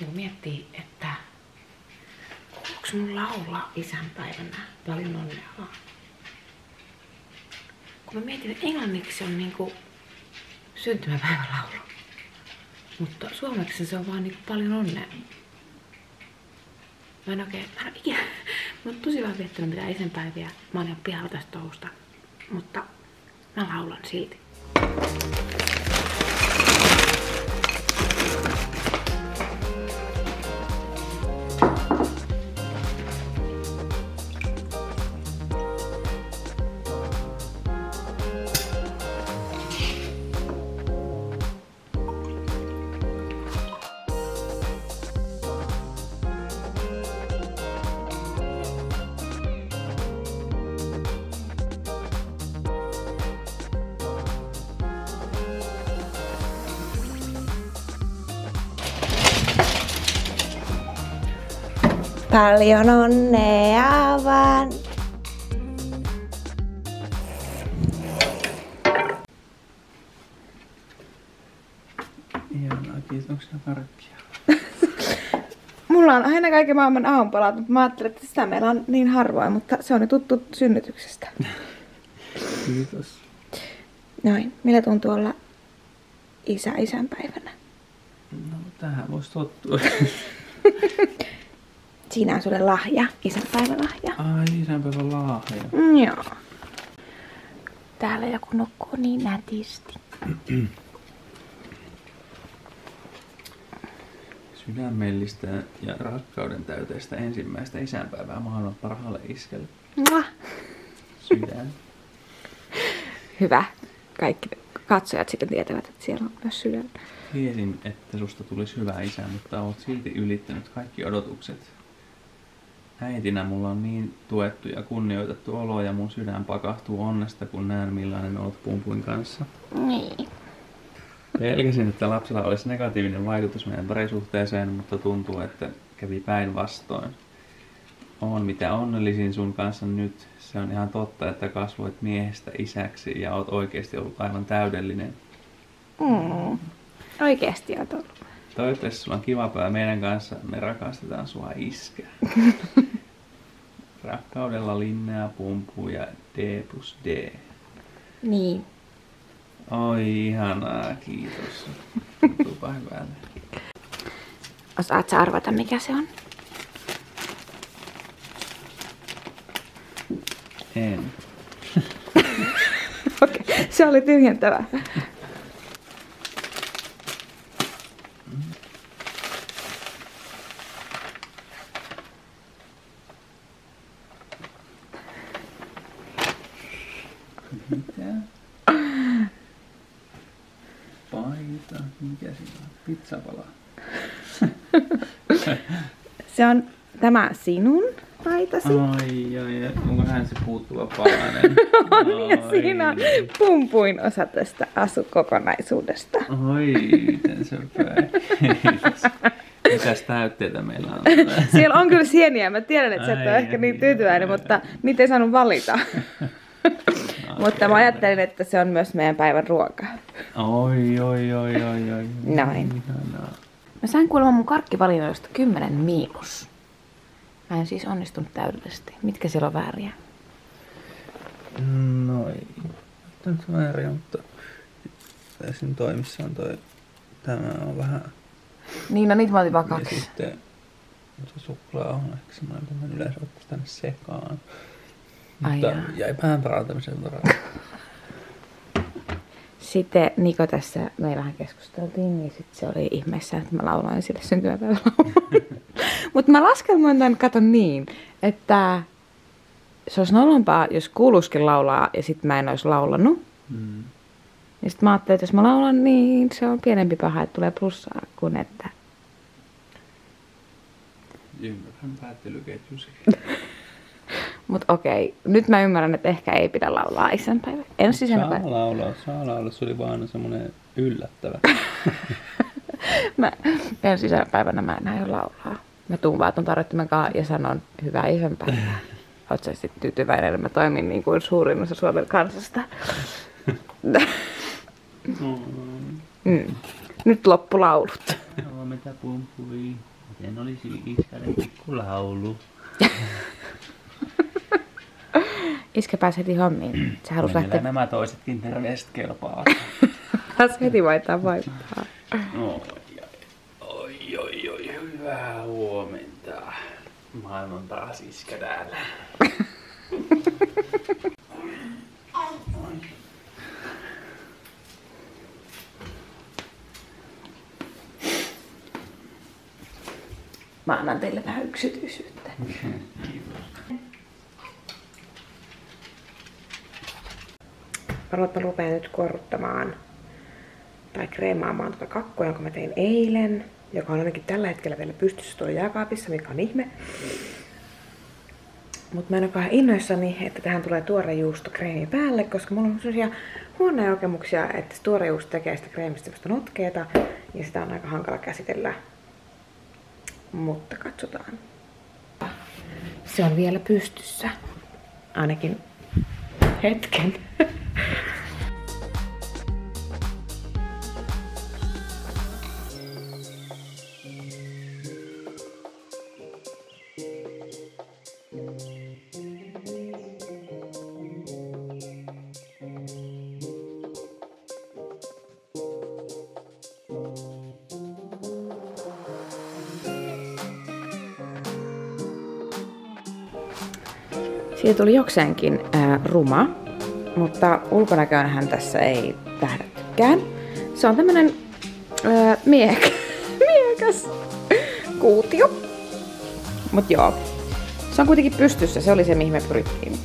Niin miettii, että kuuluuko mun laulaa isänpäivänä paljon onnea vaan. Kun mä mietin, että englanniksi se on niinku syntymäpäivän laulu. Mutta suomeksi se on vaan niinku paljon onnea. Mä en oon tosi vähän viettänyt mitään isänpäiviä. Mä oon ihan pihalla tästä touhusta. Mutta mä laulan silti. Paljon onnea vaan. Ihanaa, kiitoksia karkkia. Mulla on aina kaiken maailman aamupalaat, mutta mä ajattelin, että sitä meillä on niin harvoin, mutta se on jo tuttu synnytyksestä. Kiitos. Noin, millä tuntuu olla isänpäivänä? No tähän voisi tottua. Siinä on sulle lahja, isänpäivälahja. Ai, isänpäivän lahja. Joo. Täällä joku nukkuu niin nätisti. Sydämellistä ja rakkauden täyteistä ensimmäistä isänpäivää maailman parhaalle iskelle. Mua. Sydän. Hyvä. Kaikki katsojat sitten tietävät, että siellä on myös sydän. Tiesin, että susta tulisi hyvä isä, mutta olet silti ylittänyt kaikki odotukset. Äitinä mulla on niin tuettu ja kunnioitettu olo ja mun sydän pakahtuu onnesta, kun näen millainen olet Pumpuin kanssa. Niin. Pelkäsin, että lapsella olisi negatiivinen vaikutus meidän parisuhteeseen, mutta tuntuu, että kävi päinvastoin. Oon mitä onnellisin sun kanssa nyt. Se on ihan totta, että kasvoit miehestä isäksi ja oot oikeasti ollut aivan täydellinen. Oikeesti oot ollut. Toivottavasti sulla on kiva päivä meidän kanssa. Me rakastetaan sua iskä. Rakkaudella Linnea, Pumpu ja D+D. Niin. Oi ihanaa, kiitos. Tuntuupa hyvälle. Osaat sä arvata mikä se on? En. Okei, se oli tyhjentävä. Mitä? Paita. Mikä siinä on? Pizzapala. Se on tämä sinun paitasi. Ai. Onko hän se puuttuva palanen? On, ja siinä on Pumpuin osa tästä asukokonaisuudesta. Oi, miten söpöä. Mitäs täytteitä meillä on? Siellä on kyllä sieniä. Mä tiedän, että sä et ole ehkä niin tyytyväinen, mutta niitä ei saanut valita. Mutta mä ajattelin, että se on myös meidän päivän ruoka. Oi. Noin. Ihanaa. Mä sain kuulemma mun karkkivalinnoista 10-. Mä en siis onnistunut täydellisesti. Mitkä siellä on vääriä? No ei nyt vääriä, mutta tässä toimissa on tämä on vähän. Niin, no niitä mä otin vaan Ja 2. sitten se suklaa on ehkä semmoinen, kun mä yleensä ottaisi tänne sekaan. Mutta jäi vähän parantamisen varaa. Sitten Niko tässä, me vähän keskusteltiin, niin sitten se oli ihmeessään, että mä lauloin sille syntymäpäivälaulun. Mutta mä laskelmoin tämän katon niin, että se olisi nolompaa, jos kuuluisikin laulaa ja sitten mä en olisi laulanut. Ja sitten mä ajattelin, että jos mä laulan, niin se on pienempi paha, että tulee plussaa kuin että... Ymmärrän päättelyketjusi. Mut okei, nyt mä ymmärrän, että ehkä ei pidä laulaa isänpäivä. Ensi isänpäivä. Saa laulaa, se oli vaan semmonen yllättävä. Ensi isänpäivänä mä en aio laulaa. Mä tuun vaaton tarjottimen kanssa ja sanon hyvää isänpäivää. Oot sä sitten tyytyväinen, että mä toimin niin kuin suurin osa Suomen kansasta. No. Nyt loppulaulut. Joo, mitä Pumpui? Miten olisi iskälle pikkulaulu? Iskä pääsi heti hommiin. Se halusi lähteä. Nämä toisetkin terveestä kelpaa. Pääsi heti vaihtaa vaihtaa. Oi, hyvää huomenta. Maailman paras iskä täällä. Mä annan teille vähän yksityisyyttä. Mä rupean nyt kuorruttamaan tai kreemaamaan tuota kakkua, jonka mä tein eilen, joka on ainakin tällä hetkellä vielä pystyssä tuolla jääkaapissa, mikä on ihme. Mut mä en ole vähän innoissani, että tähän tulee tuore juustokreemi päälle, koska mulla on sellaisia huonoja kokemuksia, että se tuore juusto tekee sitä kreemistä semmoista notkeeta ja sitä on aika hankala käsitellä. Mutta katsotaan. Se on vielä pystyssä. Ainakin hetken. Siitä tuli jokseenkin ruma, mutta tässä ei tähdättykään. Se on tämmönen miekäs kuutio. Mut joo, se on kuitenkin pystyssä, se oli se mihin me pyrittiin.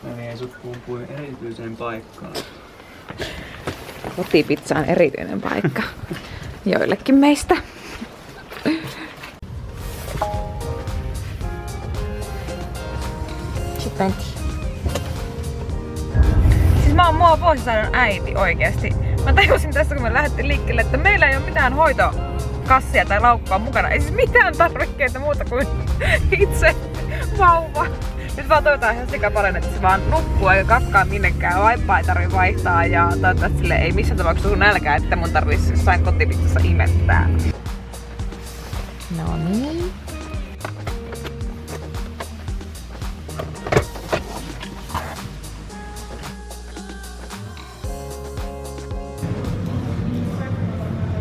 Mä vien sut pumpuun erityiseen paikkaan. Kotipizza on erityinen paikka joillekin meistä. Sitten siis mä oon mua vuosisadan äiti oikeesti. Mä tajusin tässä kun me lähdettiin liikkeelle, että meillä ei ole mitään hoitokassia tai laukkua mukana. Ei siis mitään tarvikkeita muuta kuin itse vauva. Nyt vaan toivotaan ihan sikapaljon, että se vaan nukkuu eikä kakkaa minnekään. Vaippaa ei tarvii vaihtaa ja toivottavasti sille ei missään tapauksessa tule nälkää, että mun tarvitsisi jossain kotipizzassa imettää. No niin.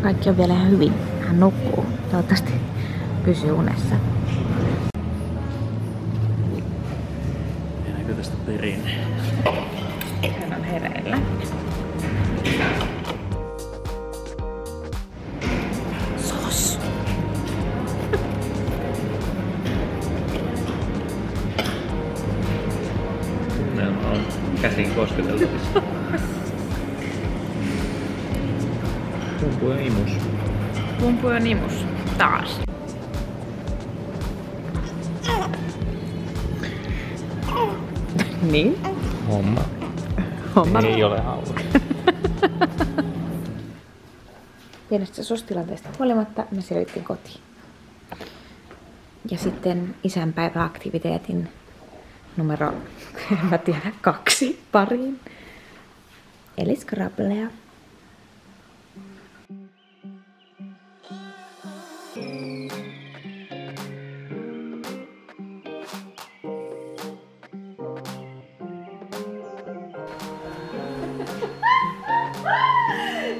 Kaikki on vielä ihan hyvin. Hän nukkuu. Toivottavasti pysyy unessa. Jääkö tästä perinne? Hän on hereillä. Sos! Tunnelma on käsin kosketeltavissa. Pumpu on imus. Pumpu on imus. Taas. Niin? Homma. Ei ole hauska. Pienestä sostilanteesta huolimatta me selvittiin kotiin. Ja sitten isänpäiväaktiviteetin numero, en mä tiedä, 2 pariin. Eli Scrabblea.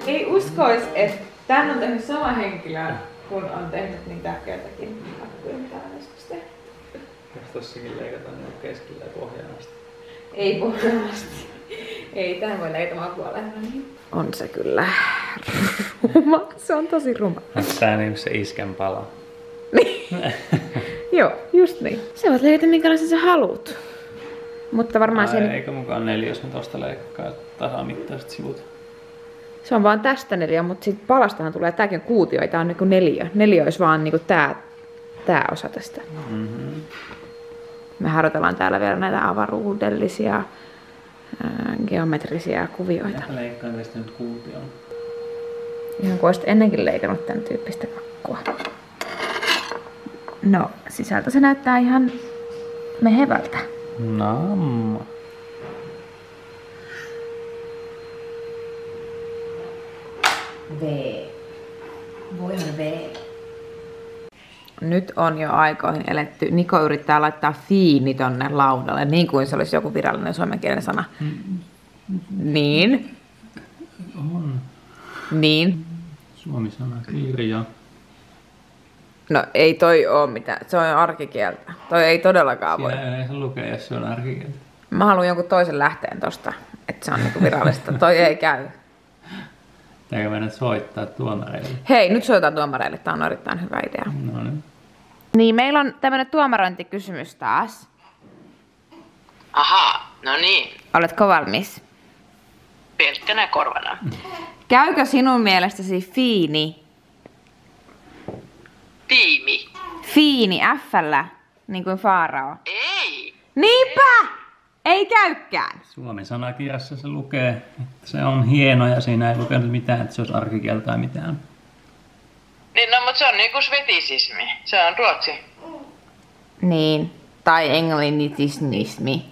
Ei uskois, että tän on tehnyt sama henkilö, kun on tehnyt niitä joitakin akkuja, mitä on joskus tehnyt. Jos tossakin leikataan keskellä ja pohjaan asti. Ei pohjaan asti. Ei, tähän voi leikata makua lähellä. Niin. On se kyllä ruma. Se on tosi ruma. Tää niin se iskän pala. Joo, just niin. Sä voit leikata minkälaisen sä haluut. Mutta varmaan sen... Eikö mukaan 4, jos mä tosta leikkaa tasamittaiset sivut? Se on vaan tästä 4, mutta sit palastahan tulee, tääkin on kuutio, ei tää on niinku 4. 4 olisi vaan niinku tää osa tästä. Mm-hmm. Me harjoitellaan täällä vielä näitä avaruudellisia, geometrisia kuvioita. Mä leikkaan tästä nyt kuution. Ihan kuin olisit ennenkin leikannut tän tyyppistä kakkua. No, sisältö se näyttää ihan mehevältä. Namma. Voihan Nyt on jo aikoihin eletty. Niko yrittää laittaa fiini tonne laudalle, niin kuin se olisi joku virallinen suomenkielinen sana. Niin. On. Niin. Suomi-sanakirja. No ei toi oo mitään, se on arkikieltä. Toi ei todellakaan voi. Siinä yleensä lukee, jos se on arkikieltä. Mä haluan jonkun toisen lähteen tosta, että se on niinku virallista. Toi ei käy. Pitääkö mennä soittaa tuomareille? Hei, nyt soitetaan tuomareille. Tää on erittäin hyvä idea. No niin. Niin, meillä on tämmönen tuomarointikysymys taas. Aha, no niin. Oletko valmis? Pelkkänä korvana. Käykö sinun mielestäsi fiini? Tiimi. Fiini F:llä, niin kuin Faarao. Ei. Niinpä! Ei käykään. Suomen sanakirjassa se lukee, että se on hieno ja siinä ei lukenut mitään, että se olisi arkikieltä tai mitään. Niin, no, mutta se on niinku svetisismi. Se on ruotsi. Niin, tai englannitismi.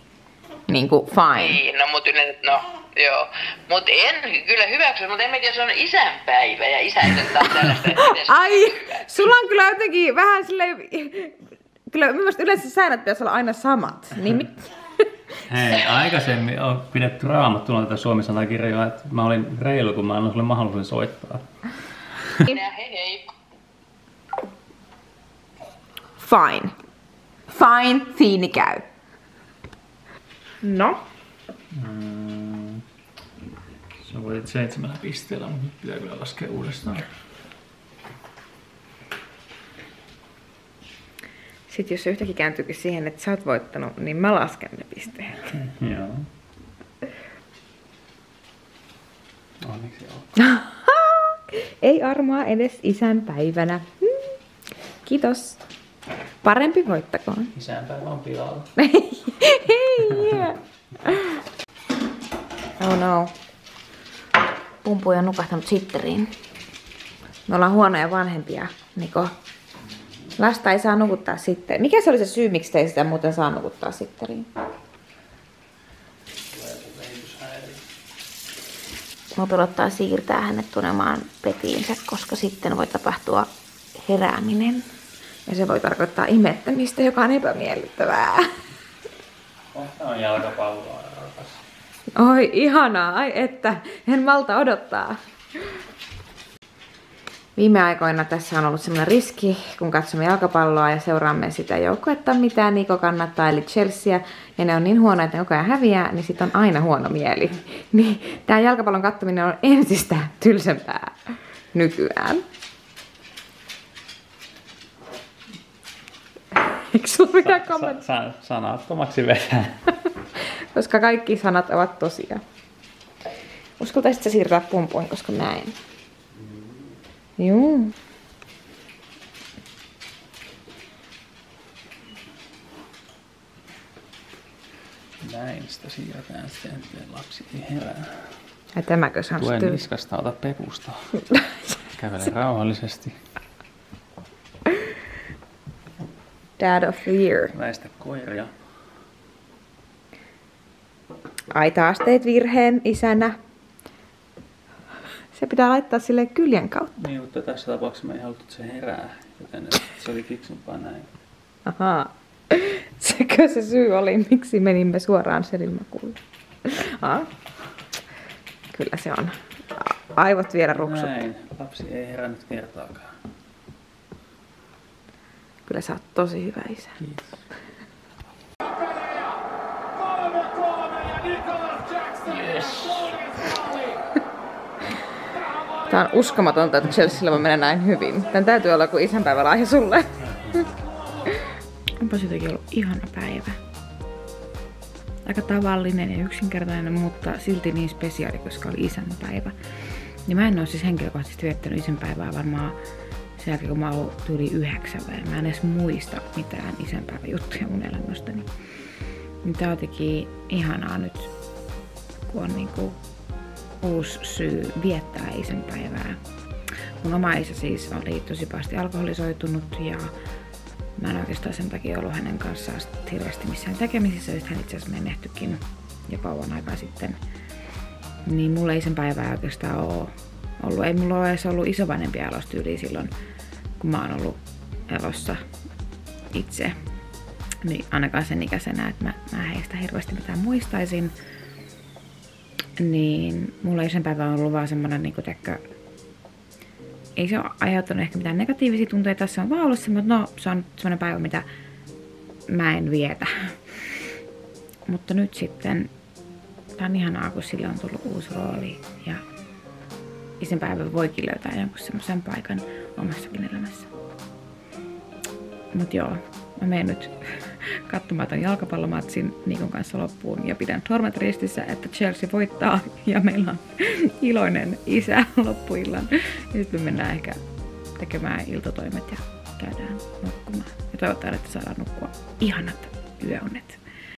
Niin kuin fine. Niin, no mut yleensä, no joo. Mut en kyllä hyväksy, mutta en mä tiedä, se on isänpäivä ja isä ei ottaa tällaista. Ai, sulla on kyllä jotenkin vähän silleen... Kyllä mielestäni yleensä säännöt pitäisi olla aina samat. Niin Hei, aikaisemmin on pidetty Raamattuna tätä Suomen sanakirjaa, että mä olin reilu, kun mä annoin sulle mahdollisuuden soittaa. Minä, hei. Fine. Fine, fiini käy. No? Sä voitit 7 pisteellä, mutta nyt pitää kyllä laskea uudestaan. Sitten jos se yhtäkkiä kääntyykin siihen, että sä oot voittanut, niin mä lasken ne pisteet. Joo. Onneksi joo. Ei armoa edes isänpäivänä. Kiitos. Parempi voittakoon. Isänpäivä on pilalla. Yeah. Oh no. Pumpu on nukahtanut sitteriin. Me ollaan huonoja vanhempia, Niko. Lasta ei saa nukuttaa sitten. Mikä se oli se syy, miksi te ei sitä muuten saa nukuttaa sitteriin? Mua pelottaa siirtää hänet tunemaan petiinsä, koska sitten voi tapahtua herääminen. Ja se voi tarkoittaa imettämistä, joka on epämiellyttävää. Kohta on jalkapalloa, rakas. Oi, ihanaa. Ai että, en malta odottaa. Viime aikoina tässä on ollut sellainen riski, kun katsomme jalkapalloa ja seuraamme sitä joukkuetta, mitä Niko kannattaa, eli Chelsea, ja ne on niin huono, että ne koko ajan häviää, niin sit on aina huono mieli. Niin tää jalkapallon katsominen on entistä tylsempää nykyään. Eikö sulla mitään kommenttia? Sanattomaksi vetää. Koska kaikki sanat ovat tosia. Uskaltaisitko siirtää pumpuun, koska näen? Joo. Näin sitä siirretään sitten, ettei lapsi ei herää. Ja tämäkö se on Tuen tyy? niskasta, ota pepusta. Kävele rauhallisesti. Dad of the year. Väistä koiria. Ai taas teit virheen isänä. Se pitää laittaa silleen kyljen kautta. Niin, mutta tässä tapauksessa me ei haluttu, että se herää, joten se oli fiksumpaa näin. Ahaa. Sekö se syy oli, miksi menimme suoraan Selilmakuulle? Kyllä se on. Aivot vielä ruksut. Näin, lapsi ei herännyt kertaakaan. Kyllä sä oot tosi hyvä isä. Kiitos. Tää on uskomatonta, että Chelsealla voi mennä näin hyvin. Tän täytyy olla kuin isänpäivälahja sulle. Onpa jotenkin ollut ihana päivä. Aika tavallinen ja yksinkertainen, mutta silti niin spesiaali, koska oli isänpäivä. Ja mä en oo siis henkilökohtaisesti viettänyt isänpäivää varmaan sen jälkeen, kun mä oon ollut yli 9 vai mä en edes muista mitään isänpäiväjuttuja mun elämästäni. Niin tää on jotenkin ihanaa nyt, kun on niinku uusi syy viettää isänpäivää. Mun oma isä siis oli tosi pahasti alkoholisoitunut ja mä en oikeastaan sen takia ollut hänen kanssaan hirveästi missään tekemisissä, että hän itse asiassa menehtykin jo kauan aikaa sitten. Niin mulla ei sen päivää oikeastaan ole ollut. Ei mulla ole edes ollut isovanhempia elostyyliä silloin, kun mä oon ollut elossa itse. Niin ainakaan sen ikäisenä, että mä heistä hirveästi mitään muistaisin. Niin mulla ei sen päivän ollut vaan semmonen niinku ei se ole aiheuttanut ehkä mitään negatiivisia tunteita, se on vaan ollut semmoinen, no se on semmoinen päivä, mitä mä en vietä. Mutta nyt sitten, tää on ihanaa, kun sille on tullut uusi rooli ja isänpäivä voikin löytää jonkun semmoisen paikan omassakin elämässä. Mut joo, mä menen nyt katsomaan ton jalkapallomatsin Nikon kanssa loppuun ja pidän sormet ristissä, että Chelsea voittaa ja meillä on iloinen isä loppuillan. Ja sitten me mennään ehkä tekemään iltatoimet ja käydään nukkumaan. Ja toivotaan, että saadaan nukkua ihanat yöunet.